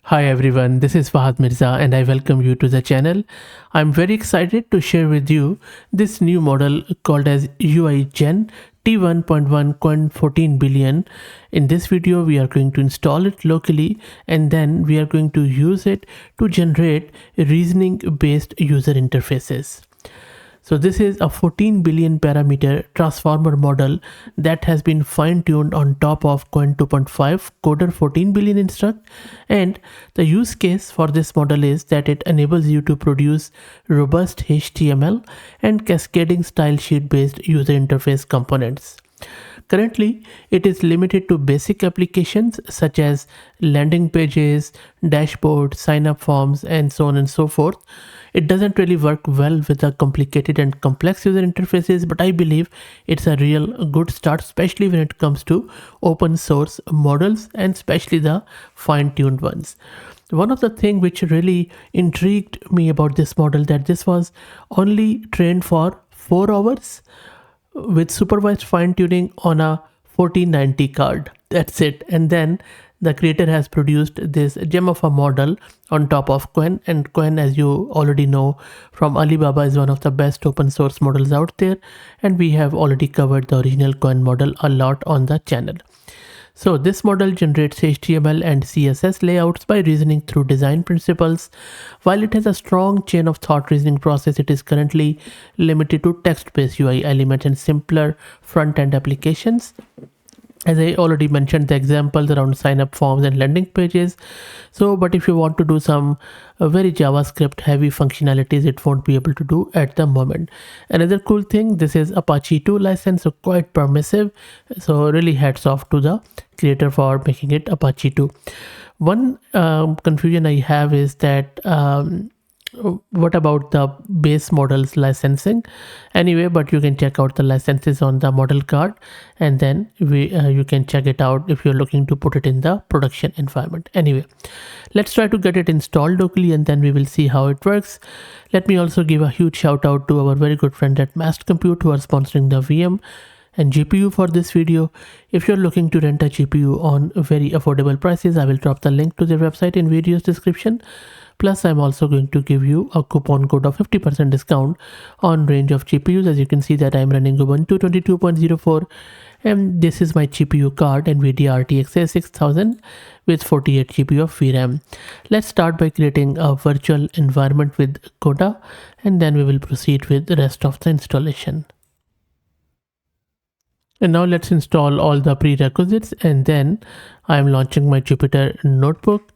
Hi everyone, this is Fahad Mirza and I welcome you to the channel. I'm very excited to share with you this new model called as UIGEN T1.1 Coin 14 billion. In this video, we are going to install it locally and then we are going to use it to generate reasoning based user interfaces. So this is a 14 billion parameter transformer model that has been fine-tuned on top of Coin 2.5 Coder 14 billion instruct, and the use case for this model is that it enables you to produce robust HTML and cascading style sheet based user interface components. Currently, it is limited to basic applications such as landing pages, dashboards, sign-up forms, and so on and so forth. It doesn't really work well with the complicated and complex user interfaces, but I believe it's a real good start, especially when it comes to open source models and especially the fine-tuned ones. One of the things which really intrigued me about this model that this was only trained for 4 hours with supervised fine tuning on a 1490 card. That's it. And then the creator has produced this gem of a model on top of Qwen, and Qwen, as you already know from Alibaba, is one of the best open source models out there, and we have already covered the original Qwen model a lot on the channel. So this model generates HTML and CSS layouts by reasoning through design principles. While it has a strong chain of thought reasoning process, it is currently limited to text-based UI elements and simpler front-end applications. As I already mentioned, the examples around sign-up forms and landing pages. But if you want to do some very JavaScript heavy functionalities, it won't be able to do at the moment. Another cool thing, this is Apache 2 license, so quite permissive. So really hats off to the creator for making it Apache 2. One confusion I have is that what about the base models licensing? Anyway, but you can check out the licenses on the model card, and then you can check it out if you're looking to put it in the production environment. Anyway, let's try to get it installed locally and then we will see how it works. Let me also give a huge shout out to our very good friend at Mast Compute who are sponsoring the VM and GPU for this video. If you're looking to rent a GPU on very affordable prices, I will drop the link to their website in video's description. Plus, I'm also going to give you a coupon code of 50% discount on range of GPUs. As you can see that I'm running UIGEN 22.04 and this is my GPU card, NVIDIA RTX 6000 with 48 GB of VRAM. Let's start by creating a virtual environment with Coda and then we will proceed with the rest of the installation. And now let's install all the prerequisites and then I'm launching my Jupyter notebook.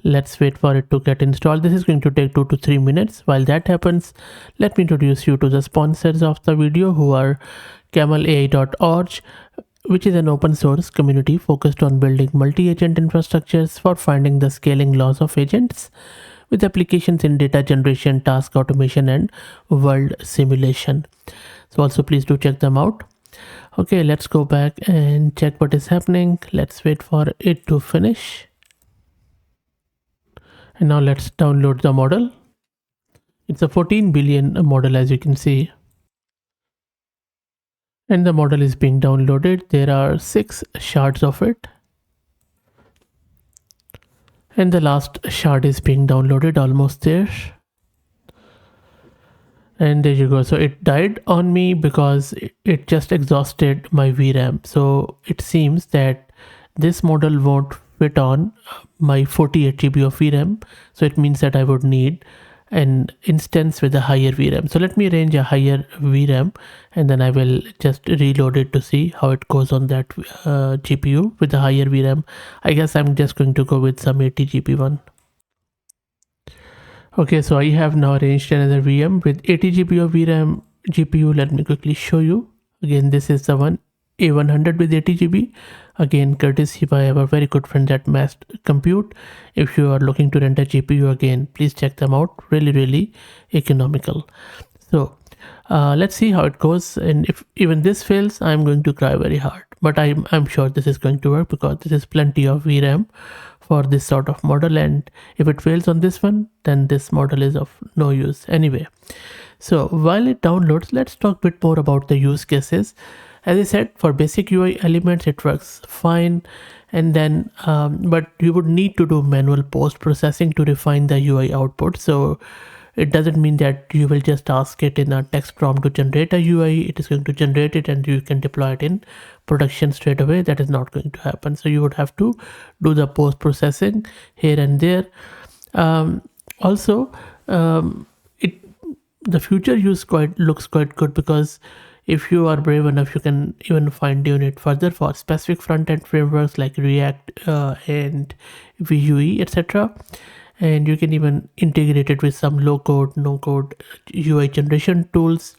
Let's wait for it to get installed. This is going to take 2 to 3 minutes. While that happens, let me introduce you to the sponsors of the video, who are camelai.org, which is an open source community focused on building multi-agent infrastructures for finding the scaling laws of agents with applications in data generation, task automation, and world simulation. So also please do check them out. Okay, let's go back and check what is happening. Let's wait for it to finish. And now let's download the model. It's a 14 billion model, as you can see. And the model is being downloaded. There are 6 shards of it. And the last shard is being downloaded, almost there. And there you go. So it died on me because it just exhausted my VRAM. So it seems that this model won't fit on my 48 GB of VRAM. So it means that I would need an instance with a higher VRAM. So let me arrange a higher VRAM and then I will just reload it to see how it goes on that GPU with a higher VRAM. I guess I'm just going to go with some 80 GB one. Okay, so I have now arranged another VM with 80 GB of VRAM GPU. Let me quickly show you. Again, this is the one A100 with 80 GB. Again, courtesy by our very good friend at Mast Compute. If you are looking to rent a GPU, again, please check them out. Really economical. So let's see how it goes. And if even this fails, I'm going to cry very hard. But I'm sure this is going to work because this is plenty of VRAM for this sort of model. And if it fails on this one, then this model is of no use anyway. So while it downloads, let's talk a bit more about the use cases. As I said, for basic UI elements it works fine, and then but you would need to do manual post processing to refine the UI output. So it doesn't mean that you will just ask it in a text prompt to generate a UI. It is going to generate it and you can deploy it in production straight away. That is not going to happen. So you would have to do the post processing here and there. Also, it the future use looks quite good, because if you are brave enough, you can even fine tune it further for specific front-end frameworks like React and Vue, etc. And you can even integrate it with some low-code, no-code UI generation tools.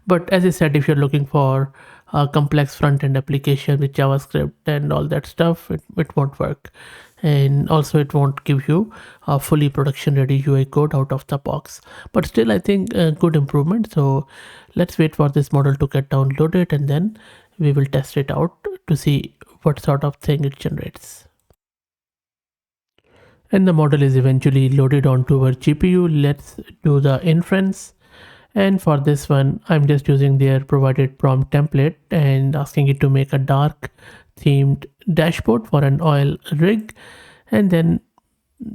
But as I said, if you're looking for a complex front-end application with JavaScript and all that stuff, it won't work. And also it won't give you a fully production-ready UI code out of the box. But still, I think a good improvement. So let's wait for this model to get downloaded, and then we will test it out to see what sort of thing it generates. And the model is eventually loaded onto our GPU. Let's do the inference. And for this one, I'm just using their provided prompt template and asking it to make a dark themed dashboard for an oil rig. And then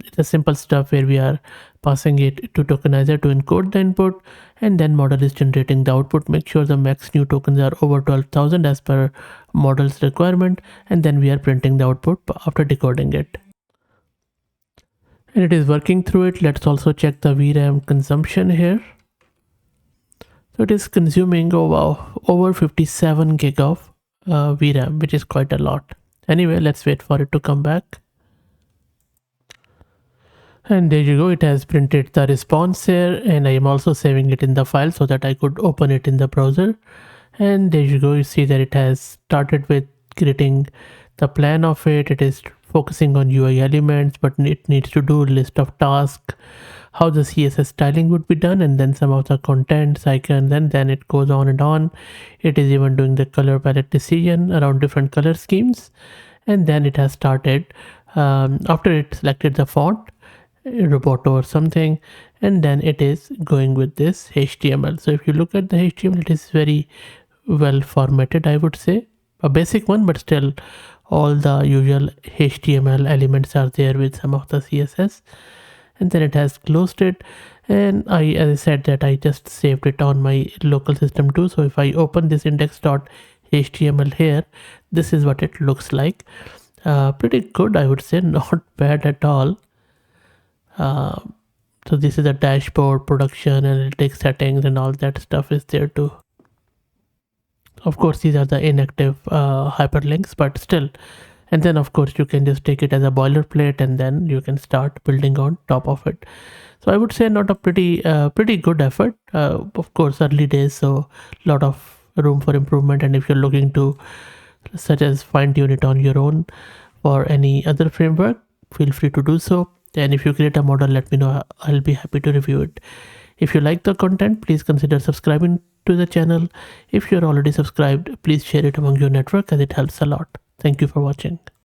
it's a simple stuff where we are passing it to tokenizer to encode the input, and then model is generating the output. Make sure the max new tokens are over 12,000 as per model's requirement, and then we are printing the output after decoding it. And it is working through it. Let's also check the VRAM consumption here. So it is consuming, oh wow, over 57 gig of VRAM, which is quite a lot. Anyway, let's wait for it to come back. And there you go, it has printed the response here, and I am also saving it in the file so that I could open it in the browser. And there you go, you see that it has started with creating the plan of it. It is focusing on UI elements, but it needs to do a list of tasks, how the CSS styling would be done, and then some of the contents icons, and then it goes on and on. It is even doing the color palette decision around different color schemes. And then it has started, after it selected the font, Roboto or something, and then it is going with this HTML. So if you look at the HTML, it is very well formatted, I would say. A basic one, but still all the usual HTML elements are there with some of the CSS. And then it has closed it, and as I said, that I just saved it on my local system too. So if I open this index.html here, this is what it looks like. Pretty good, I would say, not bad at all. So this is a dashboard, production, analytics, settings, and all that stuff is there too. Of course, these are the inactive hyperlinks, but still. And then of course you can just take it as a boilerplate, and then you can start building on top of it. So I would say not a pretty good effort. Of course, early days, so a lot of room for improvement. And if you're looking to such as fine tune it on your own or any other framework, feel free to do so. And if you create a model, let me know. I'll be happy to review it. If you like the content, please consider subscribing to the channel. If you're already subscribed, please share it among your network, as it helps a lot. Thank you for watching.